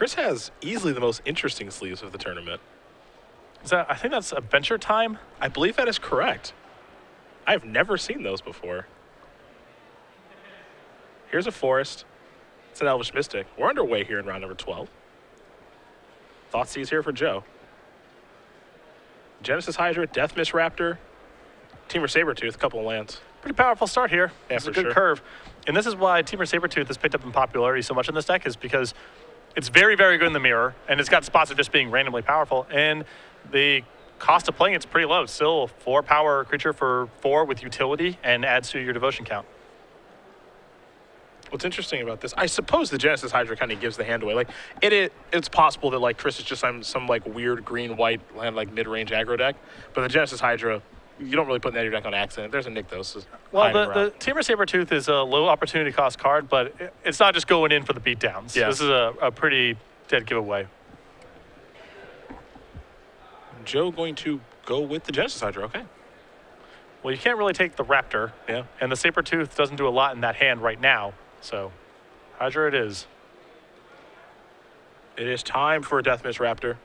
Chris has easily the most interesting sleeves of the tournament. I think that's Adventure Time? I believe that is correct. I've never seen those before. Here's a Forest. It's an Elvish Mystic. We're underway here in round number 12. Thoughtseize here for Joe. Genesis Hydra, Death Miss Raptor, Teamer Sabertooth, a couple of lands. Pretty powerful start here. Yeah, it's a good curve. And this is why Teamer Sabertooth has picked up in popularity so much in this deck, is because it's very, very good in the mirror, and it's got spots of just being randomly powerful. And the cost of playing it's pretty low. Still 4 power creature for 4 with utility and adds to your devotion count. What's interesting about this, I suppose the Genesis Hydra kind of gives the hand away. Like it's possible that like Chris is just some like weird green-white land like mid-range aggro deck, but the Genesis Hydra, you don't really put that in your deck on accident. There's a Nykthos. Well, the Teamer Sabertooth is a low opportunity cost card, but it's not just going in for the beatdowns. Yeah. This is a pretty dead giveaway. Joe going to go with the Genesis Hydra, okay. Well, you can't really take the Raptor. Yeah. And the Sabertooth doesn't do a lot in that hand right now. So, Hydra it is. It is time for a Death Miss Raptor.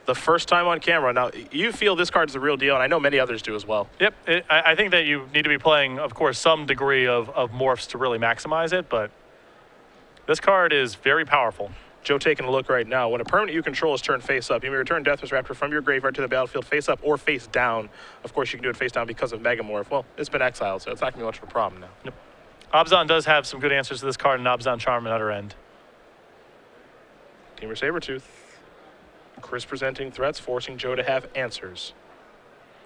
The first time on camera. Now, you feel this card's the real deal, and I know many others do as well. Yep. I think that you need to be playing, of course, some degree of morphs to really maximize it, but this card is very powerful. Joe taking a look right now. When a permanent you control is turned face up, you may return Death Miss Raptor from your graveyard to the battlefield face up or face down. Of course, you can do it face down because of Megamorph. Well, it's been exiled, so it's not going to be much of a problem now. Yep. Abzan does have some good answers to this card in Abzan Charm and Utter End. Teamer Sabertooth. Chris presenting threats, forcing Joe to have answers.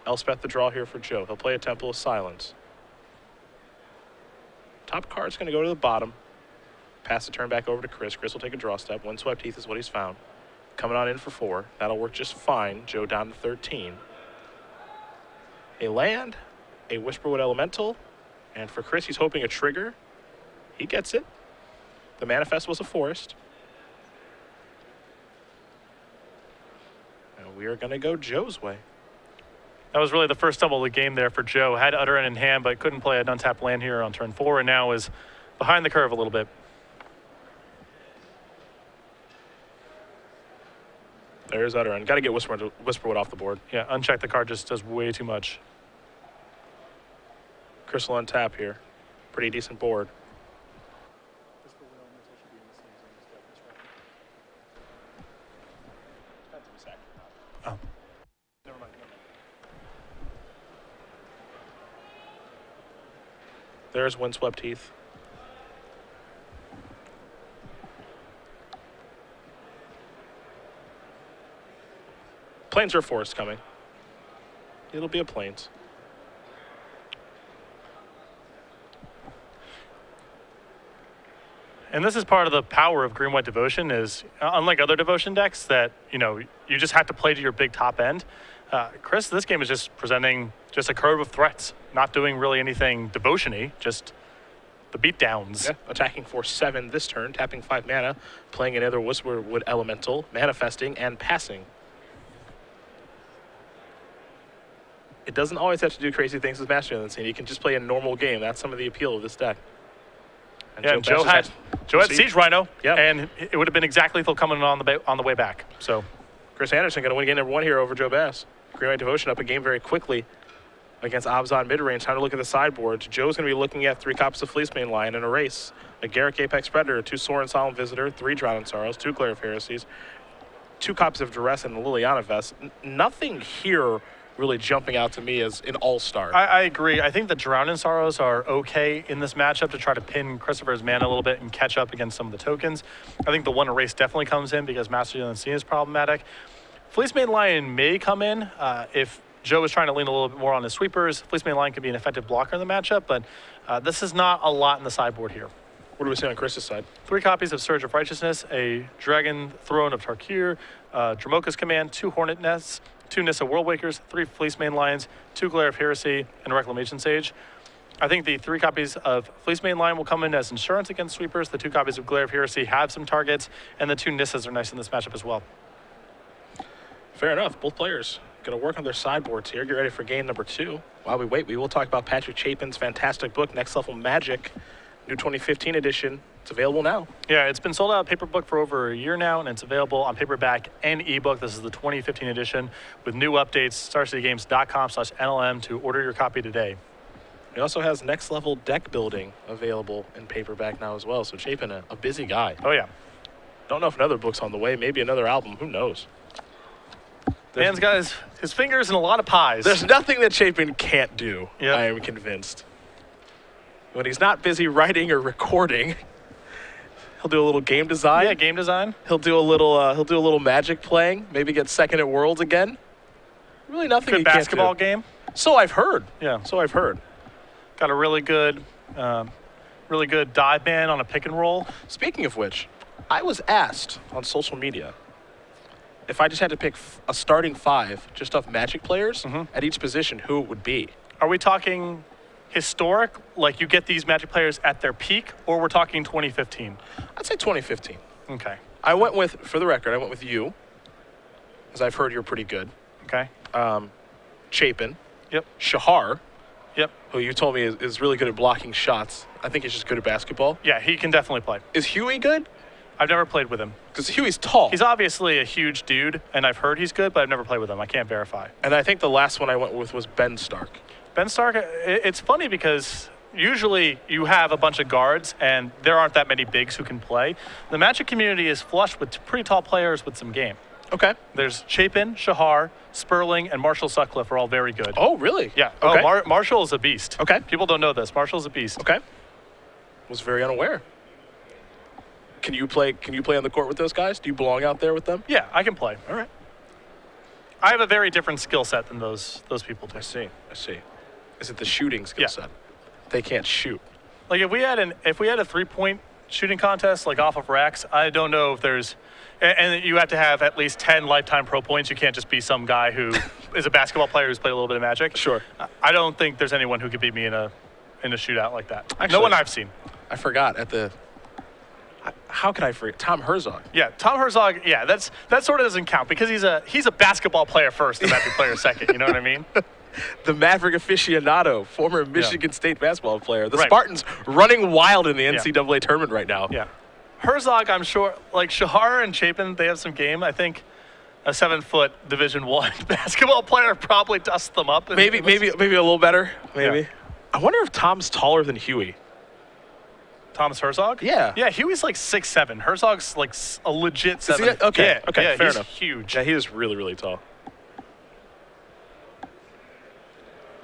Elspeth the draw here for Joe. He'll play a Temple of Silence. Top card's going to go to the bottom. Pass the turn back over to Chris. Chris will take a draw step. Windswept Heath is what he's found. Coming on in for 4. That'll work just fine. Joe down to 13. A land, a Whisperwood Elemental, and for Chris, he's hoping a trigger. He gets it. The manifest was a Forest. And we are going to go Joe's way. That was really the first stumble of the game there for Joe. Had Utter End in hand, but couldn't play an untapped land here on turn 4, and now is behind the curve a little bit. There's Utter End. Got to get Whisperwood off the board. Yeah, uncheck the card just does way too much. Chris will untap here. Pretty decent board. Oh. Never mind. There's Windswept Heath. Plains or Forest coming. It'll be a Plains. And this is part of the power of Green-White Devotion is, unlike other Devotion decks that, you just have to play to your big top end. Chris, this game is just presenting just a curve of threats, not doing really anything Devotion-y, just the beatdowns. Yeah, attacking for 7 this turn, tapping 5 mana, playing another Whisperwood Elemental, manifesting, and passing. It doesn't always have to do crazy things with Mastery on the scene. You can just play a normal game. That's some of the appeal of this deck. And Joe had Siege Rhino, yep. And it would have been exactly lethal coming on the way back. So, Chris Andersen going to win game number 1 here over Joe Bass. Green-White Devotion up a game very quickly against Abzan mid-range. Time to look at the sideboard. Joe's going to be looking at 3 copies of Fleecemane Lion and Erase, a Garruk Apex Predator, 2 Sorin Solemn Visitor, 3 Drowning Sorrows, 2 Glare of Heresies, 2 copies of Duress and Liliana Vest. Nothing here really jumping out to me as an all-star. I agree. I think the Drowning Sorrows are okay in this matchup to try to pin Christopher's mana a little bit and catch up against some of the tokens. I think the 1 Erase definitely comes in because Mastery on the Scene is problematic. Fleecemane Lion may come in if Joe is trying to lean a little bit more on his sweepers. Fleecemane Lion can be an effective blocker in the matchup, but this is not a lot in the sideboard here. What do we see on Chris's side? 3 copies of Surge of Righteousness, a Dragon Throne of Tarkir, Dramoka's Command, 2 Hornet Nests, 2 Nissa Worldwakers, 3 Fleecemane Lions, 2 Glare of Heresy, and Reclamation Sage. I think the 3 copies of Fleecemane Lion will come in as insurance against sweepers. The 2 copies of Glare of Heresy have some targets, and the 2 Nissas are nice in this matchup as well. Fair enough. Both players going to work on their sideboards here. Get ready for game number 2. While we wait, we will talk about Patrick Chapin's fantastic book, Next Level Magic, new 2015 edition. It's available now. Yeah, it's been sold out paper book for over a year now, and it's available on paperback and ebook. This is the 2015 edition with new updates. StarCityGames.com/NLM to order your copy today. It also has Next Level Deck Building available in paperback now as well. So Chapin, a busy guy. Oh, yeah. Don't know if another book's on the way. Maybe another album. Who knows? Man's got his fingers in a lot of pies. There's nothing that Chapin can't do, Yep. I am convinced. When he's not busy writing or recording, he'll do a little game design. Yeah, game design. He'll do a little Magic playing. Maybe get second at Worlds again. Really nothing. Good basketball game. So I've heard. Yeah. So I've heard. Got a really good dive man on a pick and roll. Speaking of which, I was asked on social media if I just had to pick a starting 5 just of Magic players at each position, who it would be. Are we talking historic, like you get these Magic players at their peak, or we're talking 2015? I'd say 2015. Okay. I went with, for the record, I went with you, as I've heard you're pretty good. Okay. Chapin. Yep. Shahar, Yep. who you told me is really good at blocking shots. I think he's just good at basketball. Yeah, he can definitely play. Is Huey good? I've never played with him. Because Huey's tall. He's obviously a huge dude, and I've heard he's good, but I've never played with him. I can't verify. And I think the last one I went with was Ben Stark. Ben Stark, it's funny because usually you have a bunch of guards, and there aren't that many bigs who can play. The Magic community is flush with pretty tall players with some game. Okay. There's Chapin, Shahar, Sperling, and Marshall Sutcliffe are all very good. Oh, really? Yeah. Okay. Oh, Marshall is a beast. Okay. People don't know this. Marshall's a beast. Okay. Was very unaware. Can you play on the court with those guys? Do you belong out there with them? Yeah, I can play. All right. I have a very different skill set than those people do. I see. Is it the shooting skill set? They can't shoot. Like if we had a 3-point shooting contest like off of racks, I don't know if there's and you have to have at least 10 lifetime pro points. You can't just be some guy who is a basketball player who's played a little bit of Magic. Sure. I don't think there's anyone who could beat me in a shootout like that. Actually, no one I've seen. I forgot how could I forget? Tom Herzog. Yeah, Tom Herzog. Yeah, that sort of doesn't count because he's a basketball player first and Magic player second. You know what I mean? The Maverick aficionado, former Michigan State basketball player. The Right. Spartans running wild in the NCAA tournament right now. Yeah. Herzog, I'm sure, like Shahar and Chapin, they have some game. I think a 7-foot Division I basketball player probably dusts them up. Maybe a little better. Maybe. Yeah. I wonder if Tom's taller than Huey. Thomas Herzog? Yeah. Yeah, Huey's like 6'7". Herzog's like a legit 7. Okay. Yeah, Fair he's enough. Huge. Yeah, he is really, really tall.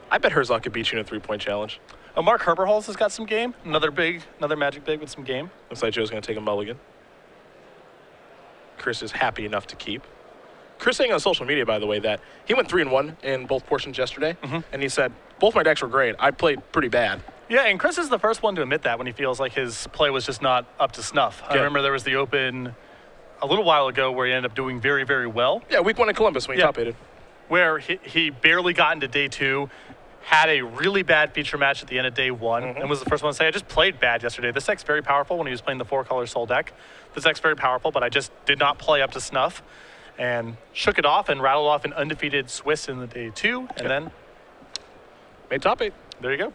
I bet Herzog could beat you in a 3-point challenge. Mark Herberholz has got some game. Another Magic big with some game. Looks like Joe's going to take a mulligan. Chris is happy enough to keep. Chris saying on social media, by the way, that he went 3-1 in both portions yesterday, and he said, both my decks were great. I played pretty bad. Yeah, and Chris is the first one to admit that when he feels like his play was just not up to snuff. I remember there was the Open a little while ago where he ended up doing very, very well. Yeah, week 1 in Columbus when he top-aided. Where he barely got into day 2, had a really bad feature match at the end of day 1, and was the first one to say, I just played bad yesterday. This deck's very powerful when he was playing the 4-color Soul deck. This deck's very powerful, but I just did not play up to snuff. And shook it off and rattled off an undefeated Swiss in the day 2, and then made top 8. There you go.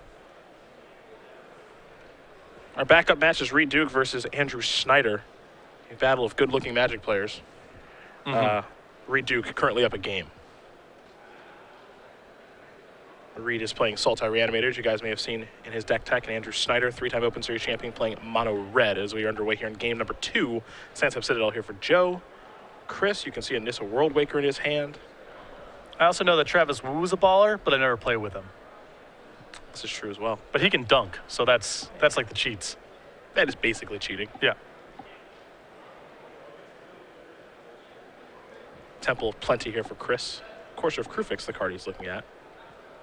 Our backup match is Reed Duke versus Andrew Snyder. A battle of good-looking Magic players. Reed Duke currently up a game. Reed is playing Sultai Reanimators. You guys may have seen in his deck tech. And Andrew Snyder, 3-time Open Series champion, playing Mono Red as we are underway here in game number 2. Sandstorm Citadel here for Joe. Chris, you can see a Nissa World Waker in his hand. I also know that Travis Wu is a baller, but I never play with him. This is true as well. But he can dunk, so that's like the cheats. That is basically cheating. Yeah. Temple of Plenty here for Chris. Courser of Krufix, the card he's looking at.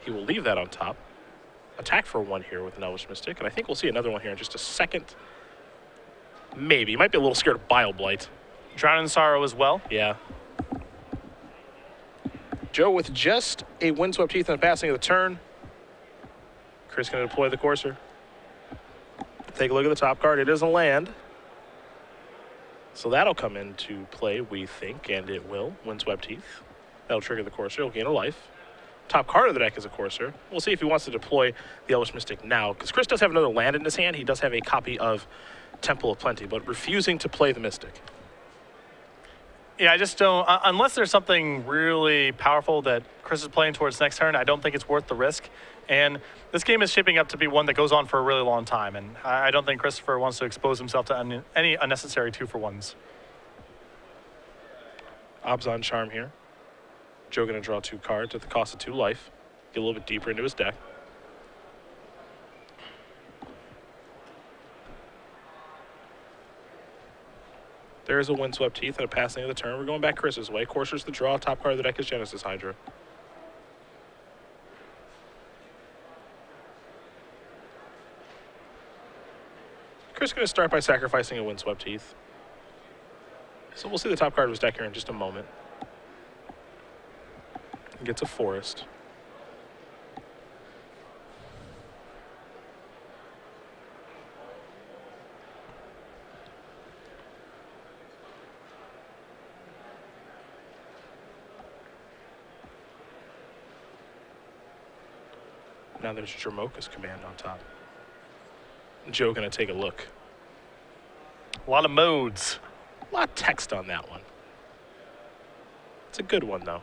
He will leave that on top. Attack for 1 here with an Elvish Mystic, and I think we'll see another one here in just a second. Maybe. He might be a little scared of Bile Blight. Drown in Sorrow as well. Yeah. Joe with just a Windswept Teeth and a passing of the turn. Chris going to deploy the Courser. Take a look at the top card. It is a land. So that'll come into play, we think, and it will. Windswept Teeth. That'll trigger the Courser. He'll gain a life. Top card of the deck is a Courser. We'll see if he wants to deploy the Elvish Mystic now, because Chris does have another land in his hand. He does have a copy of Temple of Plenty, but refusing to play the Mystic. Yeah, I just don't, unless there's something really powerful that Chris is playing towards next turn, I don't think it's worth the risk. And this game is shaping up to be one that goes on for a really long time, and I don't think Christopher wants to expose himself to any unnecessary 2-for-1s. Obzon Charm here. Joe going to draw 2 cards at the cost of 2 life. Get a little bit deeper into his deck. There is a Windswept Teeth and a passing of the turn. We're going back Chris's way. Courser's the draw. Top card of the deck is Genesis Hydra. Chris is going to start by sacrificing a Windswept Teeth. So we'll see the top card of his deck here in just a moment. He gets a Forest. Now there's Dromoka's Command on top. Joe gonna take a look. A lot of modes. A lot of text on that one. It's a good one though.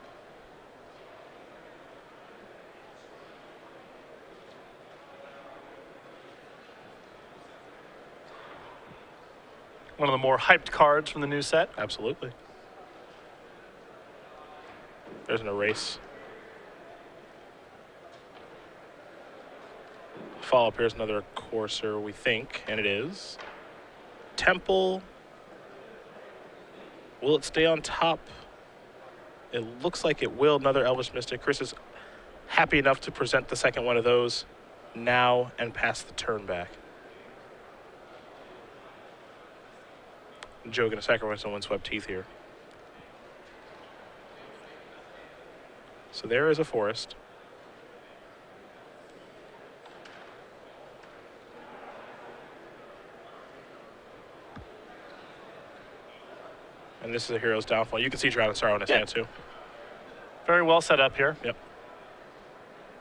One of the more hyped cards from the new set. Absolutely. There's an Erase. Follow-up, here's another Courser, we think, and it is. Temple. Will it stay on top? It looks like it will. Another Elvish Mystic. Chris is happy enough to present the second one of those now and pass the turn back. Joe going to sacrifice on Windswept Teeth here. So there is a Forest. And this is a Hero's Downfall. You can see Drowning Sorrow in his hand too. Very well set up here. Yep.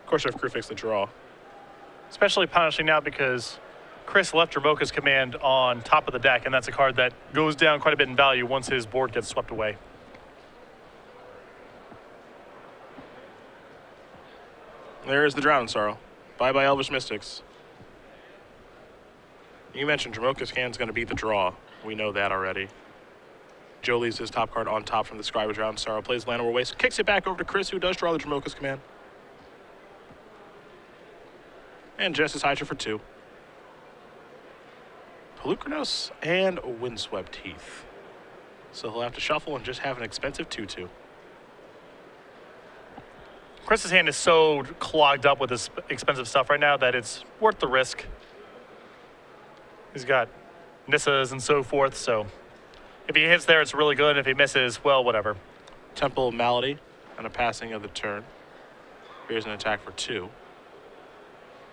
Of course, if Crew fixed the draw. Especially punishing now because Chris left Dromoka's Command on top of the deck, and that's a card that goes down quite a bit in value once his board gets swept away. There is the Drowning Sorrow. Bye-bye Elvish Mystics. You mentioned Dromoka's Hand's going to beat the draw. We know that already. Joe leaves his top card on top from the Scribe of Drowning Sorrow, plays Land Over Waste, kicks it back over to Chris, who does draw the Dromoka's Command. And Genesis Hydra for 2. Pelucranos and Windswept Teeth. So he'll have to shuffle and just have an expensive 2-2. Chris's hand is so clogged up with this expensive stuff right now that it's worth the risk. He's got Nissas and so forth, so if he hits there, it's really good. If he misses, well, whatever. Temple of Malady and a passing of the turn. Here's an attack for 2.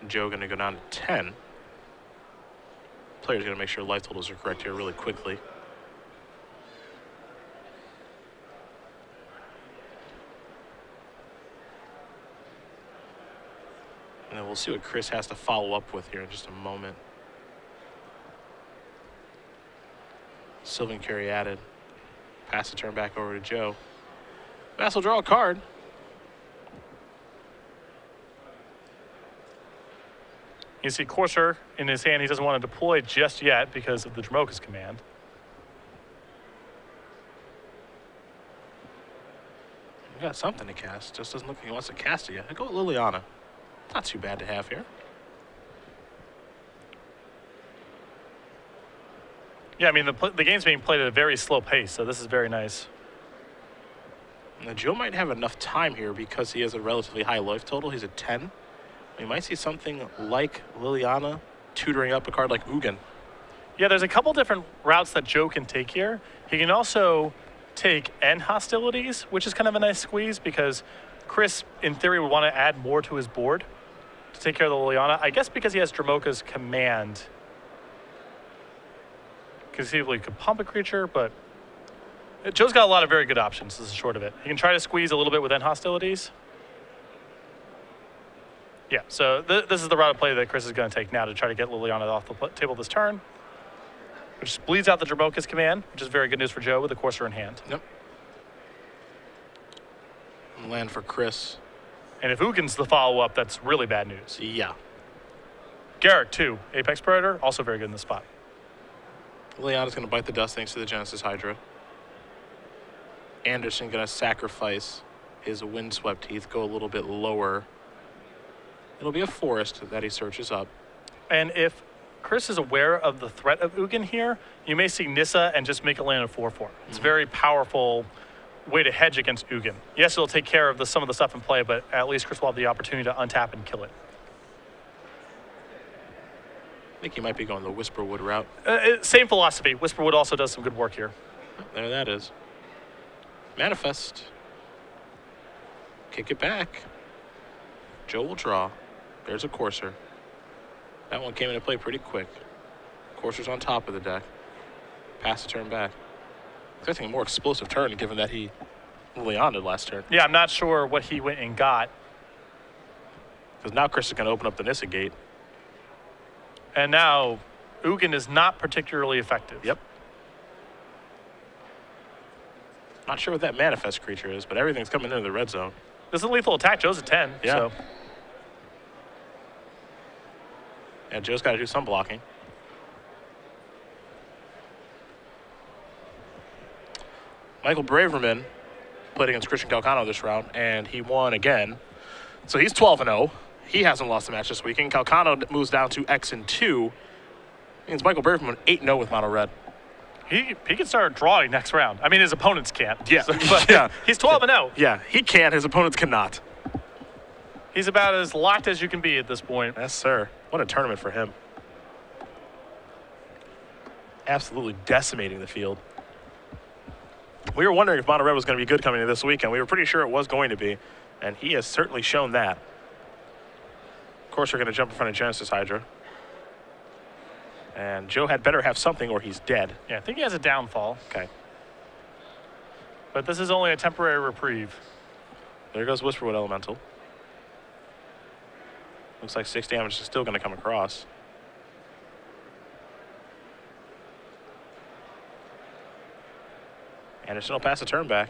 Joe going to go down to 10. Player's going to make sure life totals are correct here really quickly. And then we'll see what Chris has to follow up with here in just a moment. Sylvan Carry added. Pass the turn back over to Joe. Vassal draw a card. You see Courser in his hand. He doesn't want to deploy just yet because of the Dromoka's Command. He got something to cast. Just doesn't look like he wants to cast it yet. I go with Liliana. Not too bad to have here. Yeah, I mean, the game's being played at a very slow pace, so this is very nice. Now, Joe might have enough time here because he has a relatively high life total. He's at 10. We might see something like Liliana tutoring up a card like Ugin. Yeah, there's a couple different routes that Joe can take here. He can also take End Hostilities, which is kind of a nice squeeze because Chris, in theory, would want to add more to his board to take care of the Liliana. I guess because he has Dromoka's Command. Conceivably could pump a creature, but Joe's got a lot of very good options. This is short of it. He can try to squeeze a little bit with End Hostilities. Yeah, so this is the route of play that Chris is going to take now to try to get Liliana off the table this turn. which bleeds out the Dramoka's command, which is very good news for Joe with the Courser in hand. Yep. Land for Chris. And if Ugin's the follow-up, that's really bad news. Yeah. Garrett, too. Apex Predator, also very good in the spot. Leon is going to bite the dust thanks to the Genesis Hydra. Andersen going to sacrifice his Windswept Teeth, go a little bit lower. It'll be a forest that he searches up. And if Chris is aware of the threat of Ugin here, you may see Nissa and just make it land a 4/4. It's a very powerful way to hedge against Ugin. Yes, it'll take care of some of the stuff in play, but at least Chris will have the opportunity to untap and kill it. I think he might be going the Whisperwood route. Same philosophy. Whisperwood also does some good work here. There that is. Manifest. Kick it back. Joe will draw. There's a Courser. That one came into play pretty quick. Courser's on top of the deck. Pass the turn back. Expecting a more explosive turn given that he Leon'd last turn. Yeah, I'm not sure what he went and got. Because now Chris is going to open up the Nissa gate. And now Ugin is not particularly effective. Yep. Not sure what that manifest creature is, but everything's coming into the red zone. This is a lethal attack. Joe's a 10. Yeah. So. And Joe's got to do some blocking. Michael Braverman played against Christian Calcano this round, and he won again. So he's 12-0. He hasn't lost a match this weekend. Calcano moves down to X2. Means Michael Braverman 8-0 with mono red. He can start drawing next round. I mean, his opponents can't. Yeah. So, but yeah. He's 12-0. Yeah, he can. His opponents cannot. He's about as locked as you can be at this point. Yes, sir. What a tournament for him. Absolutely decimating the field. We were wondering if mono red was going to be good coming into this weekend. We were pretty sure it was going to be, and he has certainly shown that. Of course, we're going to jump in front of Genesis Hydra. And Joe had better have something or he's dead. Yeah, I think he has a downfall. Okay. But this is only a temporary reprieve. There goes Whisperwood Elemental. Looks like 6 damage is still going to come across. Andersen will pass a turn back.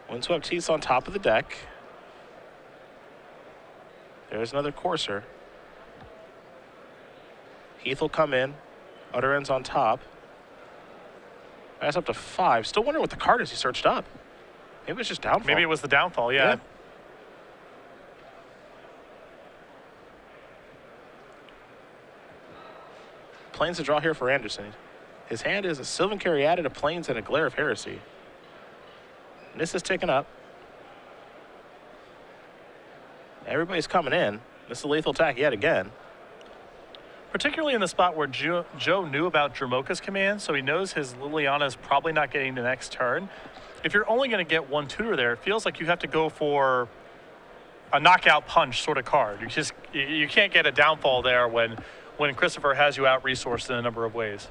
Windswept Teeth's on top of the deck. There's another Courser. Heath will come in. Utterend's on top. That's up to 5. Still wondering what the card is he searched up. Maybe it was just downfall. Maybe it was the downfall, yeah. Plains to draw here for Andersen. His hand is a Sylvan Caryatid, a Plains, and a Glare of Heresy. This is ticking up. Everybody's coming in. This is a lethal attack yet again. Particularly in the spot where Joe knew about Dramoka's command, so he knows his Liliana is probably not getting the next turn. If you're only going to get one tutor there, it feels like you have to go for a knockout punch sort of card. You can't get a downfall there when Christopher has you out-resourced in a number of ways.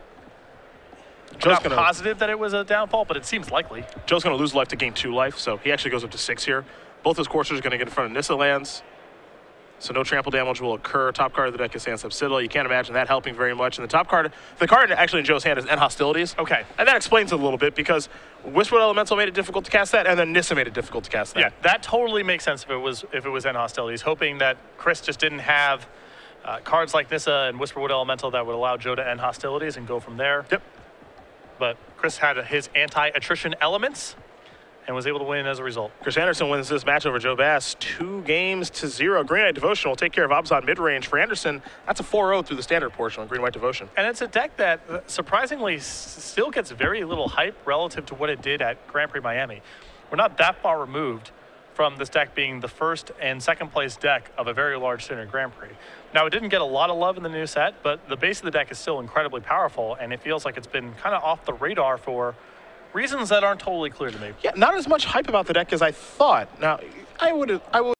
I'm not positive that it was a downfall, but it seems likely. Joe's going to lose life to gain 2 life, so he actually goes up to 6 here. Both his Coursers are going to get in front of Nissa lands, so no trample damage will occur. Top card of the deck is Sands Citadel. You can't imagine that helping very much. And the top card, the card actually in Joe's hand is End Hostilities. Okay. And that explains it a little bit because Whisperwood Elemental made it difficult to cast that, and then Nissa made it difficult to cast that. Yeah, that totally makes sense if it was End Hostilities, hoping that Chris just didn't have cards like Nissa and Whisperwood Elemental that would allow Joe to end hostilities and go from there. Yep. But Chris had his anti-attrition elements and was able to win as a result. Chris Andersen wins this match over Joe Bass 2-0. Green White Devotion will take care of Abzan mid-range. For Andersen, that's a 4-0 through the standard portion on Green White Devotion. And it's a deck that surprisingly still gets very little hype relative to what it did at Grand Prix Miami. We're not that far removed from this deck being the first and second place deck of a very large standard Grand Prix. Now, it didn't get a lot of love in the new set, but the base of the deck is still incredibly powerful, and it feels like it's been kind of off the radar for reasons that aren't totally clear to me. Yeah, not as much hype about the deck as I thought. Now, I would